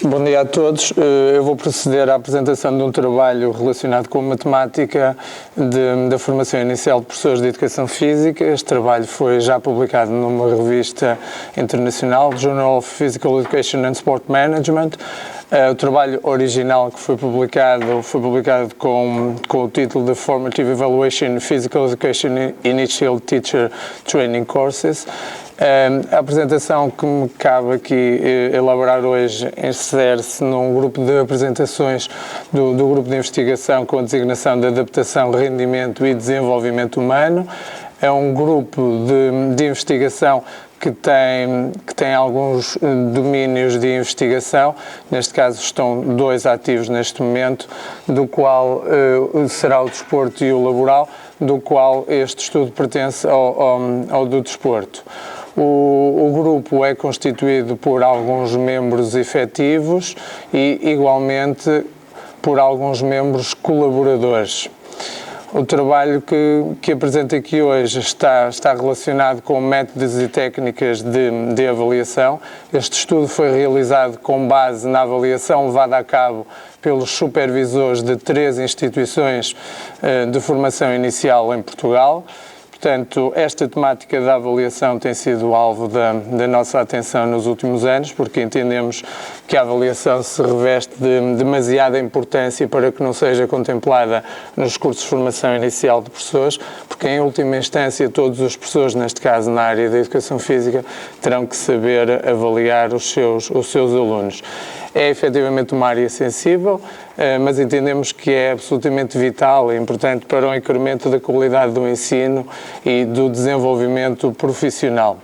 Bom dia a todos. Eu vou proceder à apresentação de um trabalho relacionado com a matemática da formação inicial de professores de Educação Física. Este trabalho foi já publicado numa revista internacional, Journal of Physical Education and Sport Management. O trabalho original que foi publicado com o título de Formative Evaluation in Physical Education Initial Teacher Training Courses. A apresentação que me cabe aqui elaborar hoje insere-se num grupo de apresentações do grupo de investigação com a designação de Adaptação, Rendimento e Desenvolvimento Humano. É um grupo de investigação que tem alguns domínios de investigação, neste caso estão 2 ativos neste momento, do qual será o desporto e o laboral, do qual este estudo pertence ao do desporto. O grupo é constituído por alguns membros efetivos e, igualmente, por alguns membros colaboradores. O trabalho que apresento aqui hoje está relacionado com métodos e técnicas de avaliação. Este estudo foi realizado com base na avaliação levada a cabo pelos supervisores de 3 instituições de formação inicial em Portugal. Portanto, esta temática da avaliação tem sido alvo da nossa atenção nos últimos anos, porque entendemos que a avaliação se reveste de demasiada importância para que não seja contemplada nos cursos de formação inicial de professores, porque em última instância todos os professores, neste caso na área da educação física, terão que saber avaliar os seus alunos. É efetivamente uma área sensível, mas entendemos que é absolutamente vital e importante para o incremento da qualidade do ensino e do desenvolvimento profissional.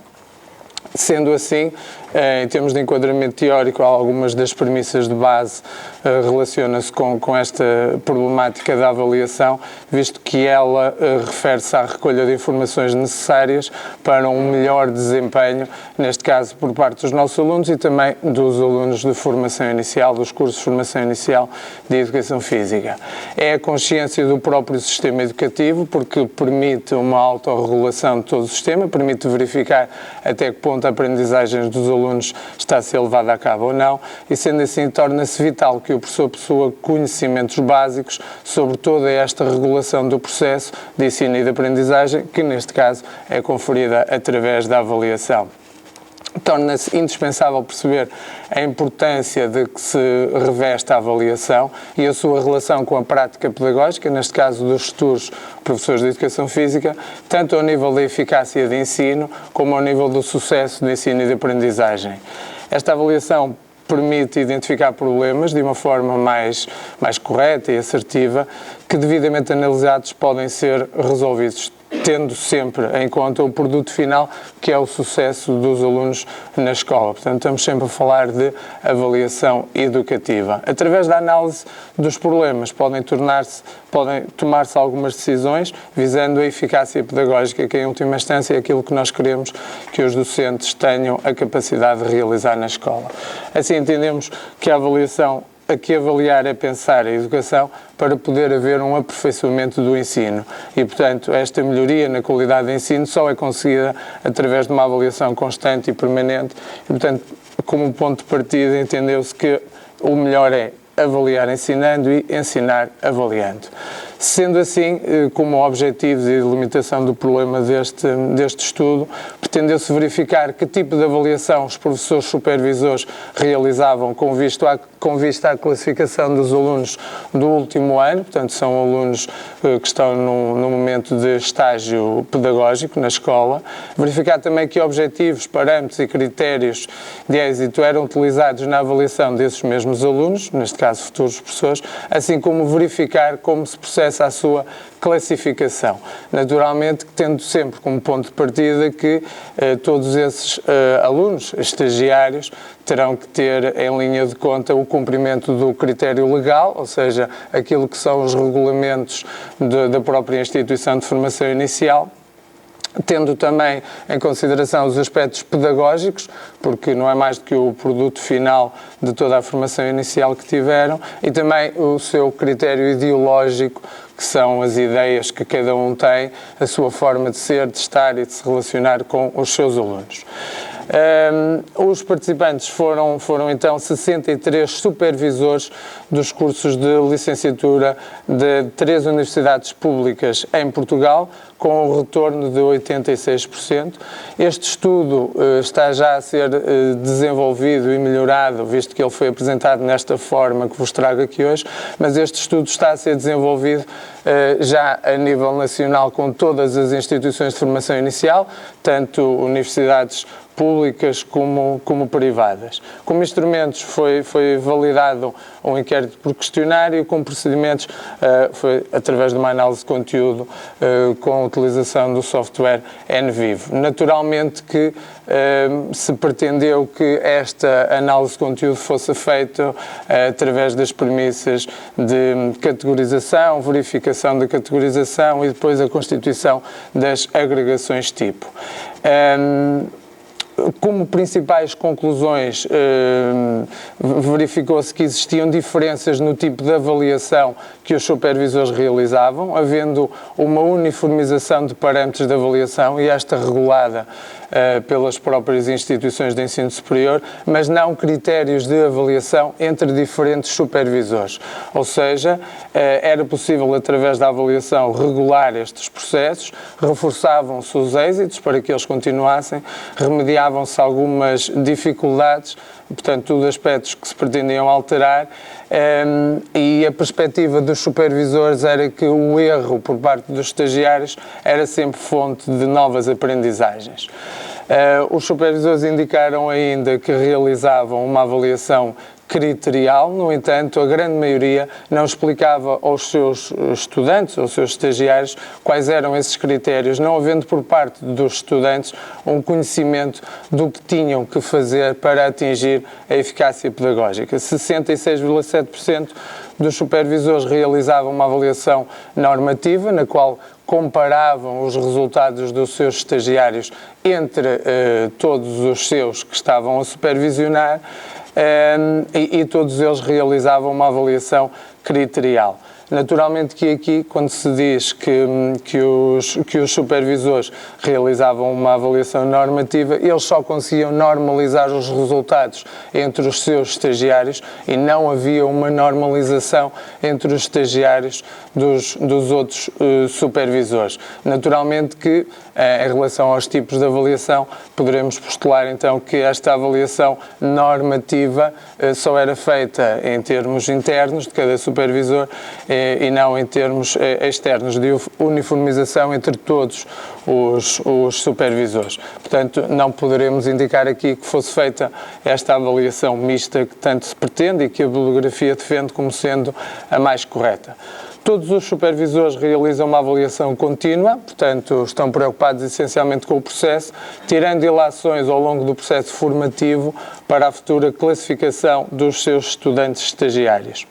Sendo assim, em termos de enquadramento teórico, algumas das premissas de base relacionam-se com esta problemática da avaliação, visto que ela refere-se à recolha de informações necessárias para um melhor desempenho, neste caso por parte dos nossos alunos e também dos alunos de formação inicial, dos cursos de formação inicial de Educação Física. É a consciência do próprio sistema educativo, porque permite uma autorregulação de todo o sistema, permite verificar até que ponto a aprendizagem dos alunos está a ser levada a cabo ou não, e sendo assim torna-se vital que o professor possua conhecimentos básicos sobre toda esta regulação do processo de ensino e de aprendizagem, que neste caso é conferida através da avaliação. Torna-se indispensável perceber a importância de que se reveste a avaliação e a sua relação com a prática pedagógica, neste caso dos futuros professores de Educação Física, tanto ao nível da eficácia de ensino como ao nível do sucesso do ensino e de aprendizagem. Esta avaliação permite identificar problemas de uma forma mais correta e assertiva, que devidamente analisados podem ser resolvidos, tendo sempre em conta o produto final, que é o sucesso dos alunos na escola. Portanto, estamos sempre a falar de avaliação educativa. Através da análise dos problemas podem tomar-se algumas decisões visando a eficácia pedagógica, que em última instância é aquilo que nós queremos que os docentes tenham a capacidade de realizar na escola. Assim entendemos que a avaliação, aqui avaliar é pensar a educação para poder haver um aperfeiçoamento do ensino e, portanto, esta melhoria na qualidade do ensino só é conseguida através de uma avaliação constante e permanente e, portanto, como ponto de partida entendeu-se que o melhor é avaliar ensinando e ensinar avaliando. Sendo assim, como objetivos e delimitação do problema deste estudo, pretendeu-se verificar que tipo de avaliação os professores supervisores realizavam com vista à classificação dos alunos do último ano, portanto são alunos que estão no momento de estágio pedagógico na escola, verificar também que objetivos, parâmetros e critérios de êxito eram utilizados na avaliação desses mesmos alunos, neste caso futuros professores, assim como verificar como se processa a sua classificação. Naturalmente, tendo sempre como ponto de partida que todos esses alunos, estagiários, terão que ter em linha de conta o cumprimento do critério legal, ou seja, aquilo que são os regulamentos da própria instituição de formação inicial, tendo também em consideração os aspectos pedagógicos, porque não é mais do que o produto final de toda a formação inicial que tiveram, e também o seu critério ideológico, que são as ideias que cada um tem, a sua forma de ser, de estar e de se relacionar com os seus alunos. Os participantes foram então 63 supervisores dos cursos de licenciatura de 3 universidades públicas em Portugal, com o retorno de 86%. Este estudo está já a ser desenvolvido e melhorado, visto que ele foi apresentado nesta forma que vos trago aqui hoje, mas este estudo está a ser desenvolvido já a nível nacional com todas as instituições de formação inicial, tanto universidades públicas como privadas. Como instrumentos foi validado um inquérito por questionário, com procedimentos foi através de uma análise de conteúdo com a utilização do software NVivo. Naturalmente que se pretendeu que esta análise de conteúdo fosse feita através das premissas de categorização, verificação da categorização e depois a constituição das agregações tipo. Como principais conclusões, verificou-se que existiam diferenças no tipo de avaliação que os supervisores realizavam, havendo uma uniformização de parâmetros de avaliação, e esta regulada pelas próprias instituições de ensino superior, mas não critérios de avaliação entre diferentes supervisores. Ou seja, era possível, através da avaliação, regular estes processos, reforçavam-se os êxitos para que eles continuassem, remediavam-se algumas dificuldades, portanto, tudo aspectos que se pretendiam alterar, e a perspectiva dos supervisores era que o erro por parte dos estagiários era sempre fonte de novas aprendizagens. Os supervisores indicaram ainda que realizavam uma avaliação criterial, no entanto, a grande maioria não explicava aos seus estudantes, aos seus estagiários, quais eram esses critérios, não havendo por parte dos estudantes um conhecimento do que tinham que fazer para atingir a eficácia pedagógica. 66,7% dos supervisores realizavam uma avaliação normativa, na qual comparavam os resultados dos seus estagiários entre todos os seus que estavam a supervisionar, e todos eles realizavam uma avaliação criterial. Naturalmente que aqui, quando se diz que os supervisores realizavam uma avaliação normativa, eles só conseguiam normalizar os resultados entre os seus estagiários e não havia uma normalização entre os estagiários dos outros supervisores. Naturalmente que, em relação aos tipos de avaliação, poderemos postular então que esta avaliação normativa só era feita em termos internos de cada supervisor e não em termos externos, de uniformização entre todos os supervisores. Portanto, não poderemos indicar aqui que fosse feita esta avaliação mista que tanto se pretende e que a bibliografia defende como sendo a mais correta. Todos os supervisores realizam uma avaliação contínua, portanto, estão preocupados essencialmente com o processo, tirando ilações ao longo do processo formativo para a futura classificação dos seus estudantes estagiários.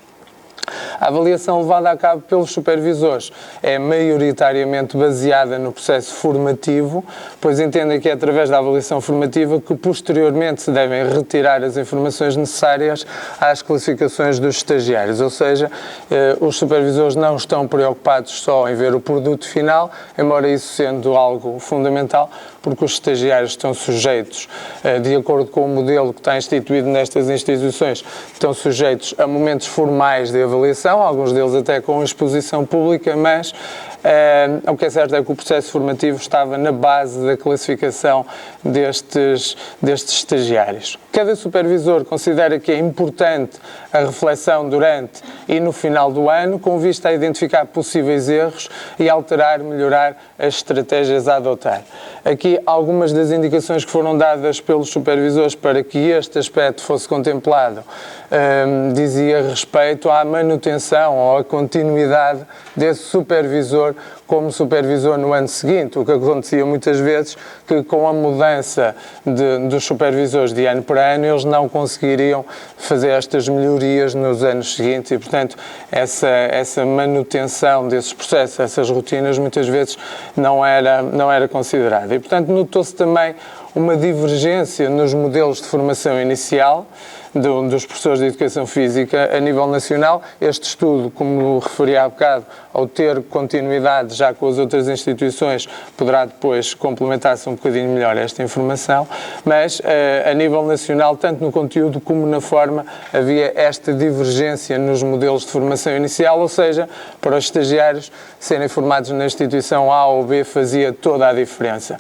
A avaliação levada a cabo pelos supervisores é maioritariamente baseada no processo formativo, pois entendem que é através da avaliação formativa que posteriormente se devem retirar as informações necessárias às classificações dos estagiários, ou seja, os supervisores não estão preocupados só em ver o produto final, embora isso sendo algo fundamental, porque os estagiários estão sujeitos, de acordo com o modelo que está instituído nestas instituições, estão sujeitos a momentos formais de avaliação, alguns deles até com exposição pública, mas o que é certo é que o processo formativo estava na base da classificação destes estagiários. Cada supervisor considera que é importante a reflexão durante e no final do ano, com vista a identificar possíveis erros e alterar, melhorar as estratégias a adotar. Aqui algumas das indicações que foram dadas pelos supervisores para que este aspecto fosse contemplado dizia respeito à manutenção ou à continuidade desse supervisor como supervisor no ano seguinte, o que acontecia muitas vezes que com a mudança dos supervisores de ano para ano eles não conseguiriam fazer estas melhorias nos anos seguintes e, portanto, essa manutenção desses processos, essas rotinas, muitas vezes não era considerada. E, portanto, notou-se também uma divergência nos modelos de formação inicial, dos professores de Educação Física a nível nacional. Este estudo, como referi há bocado, ao ter continuidade já com as outras instituições, poderá depois complementar-se um bocadinho melhor esta informação, mas a nível nacional, tanto no conteúdo como na forma, havia esta divergência nos modelos de formação inicial, ou seja, para os estagiários serem formados na instituição A ou B fazia toda a diferença.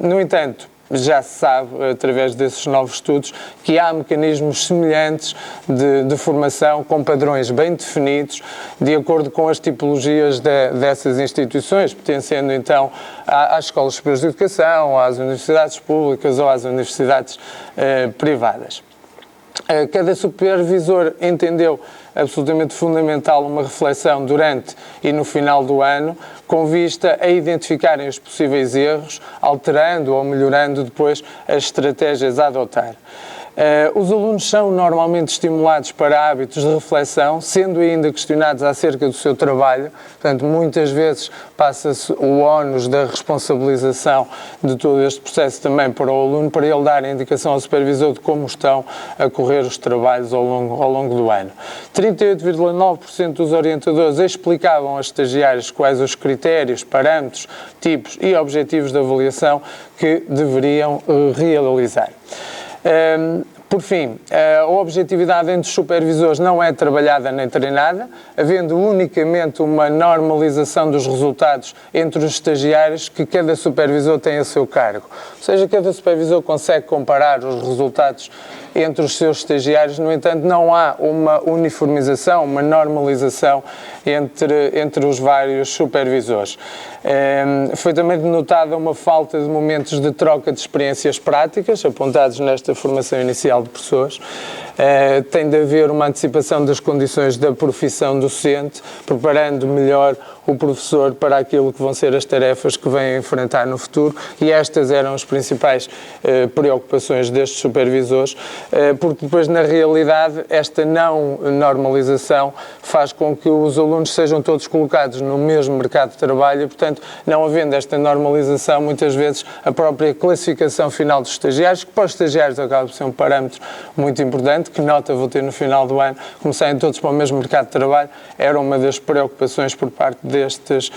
No entanto, já se sabe, através desses novos estudos, que há mecanismos semelhantes de formação com padrões bem definidos, de acordo com as tipologias dessas instituições, pertencendo então às escolas superiores de educação, às universidades públicas ou às universidades privadas. Cada supervisor entendeu absolutamente fundamental uma reflexão durante e no final do ano, com vista a identificarem os possíveis erros, alterando ou melhorando depois as estratégias a adotar. Os alunos são normalmente estimulados para hábitos de reflexão, sendo ainda questionados acerca do seu trabalho. Portanto, muitas vezes passa-se o ónus da responsabilização de todo este processo também para o aluno, para ele dar a indicação ao supervisor de como estão a correr os trabalhos ao longo do ano. 38,9% dos orientadores explicavam aos estagiários quais os critérios, parâmetros, tipos e objetivos de avaliação que deveriam realizar. Por fim, a objetividade entre os supervisores não é trabalhada nem treinada, havendo unicamente uma normalização dos resultados entre os estagiários que cada supervisor tem a seu cargo. Ou seja, cada supervisor consegue comparar os resultados entre os seus estagiários, no entanto, não há uma uniformização, uma normalização entre os vários supervisores. Foi também denotada uma falta de momentos de troca de experiências práticas, apontados nesta formação inicial de professores. Tem de haver uma antecipação das condições da profissão docente, preparando melhor o professor para aquilo que vão ser as tarefas que vêm enfrentar no futuro, e estas eram as principais preocupações destes supervisores, porque depois, na realidade, esta não normalização faz com que os alunos sejam todos colocados no mesmo mercado de trabalho e, portanto, não havendo esta normalização, muitas vezes a própria classificação final dos estagiários, que para os estagiários acaba por ser um parâmetro muito importante, que nota vou ter no final do ano, começarem todos para o mesmo mercado de trabalho, era uma das preocupações por parte destes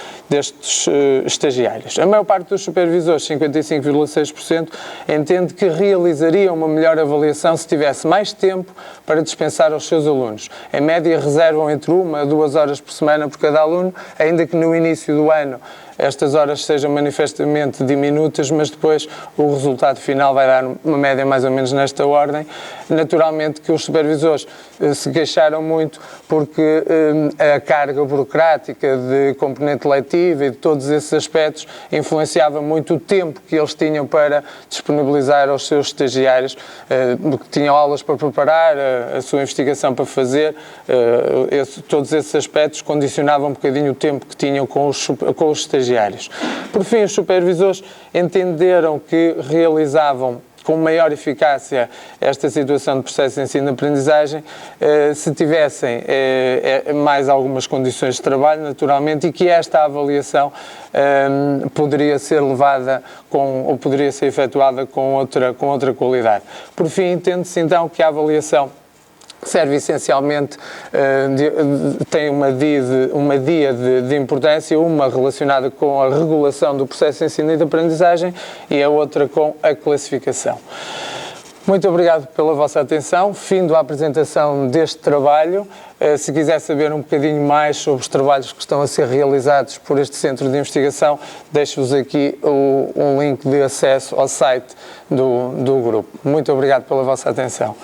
estagiários. A maior parte dos supervisores, 55,6%, entende que realizaria uma melhor avaliação se tivesse mais tempo para dispensar aos seus alunos. Em média, reservam entre 1 a 2 horas por semana por cada aluno, ainda que no início do ano estas horas sejam manifestamente diminutas, mas depois o resultado final vai dar uma média mais ou menos nesta ordem. Naturalmente que os supervisores se queixaram muito porque a carga burocrática de componente letiva e de todos esses aspectos influenciava muito o tempo que eles tinham para disponibilizar aos seus estagiários, porque tinham aulas para preparar, a sua investigação para fazer, todos esses aspectos condicionavam um bocadinho o tempo que tinham com os estagiários. Por fim, os supervisores entenderam que realizavam com maior eficácia esta situação de processo de ensino-aprendizagem se tivessem mais algumas condições de trabalho, naturalmente, e que esta avaliação poderia ser levada ou poderia ser efetuada com outra qualidade. Por fim, entende-se então que a avaliação serve essencialmente, tem uma dia de importância, uma relacionada com a regulação do processo de ensino e de aprendizagem e a outra com a classificação. Muito obrigado pela vossa atenção. Findo a apresentação deste trabalho. Se quiser saber um bocadinho mais sobre os trabalhos que estão a ser realizados por este Centro de Investigação, deixo-vos aqui um link de acesso ao site do grupo. Muito obrigado pela vossa atenção.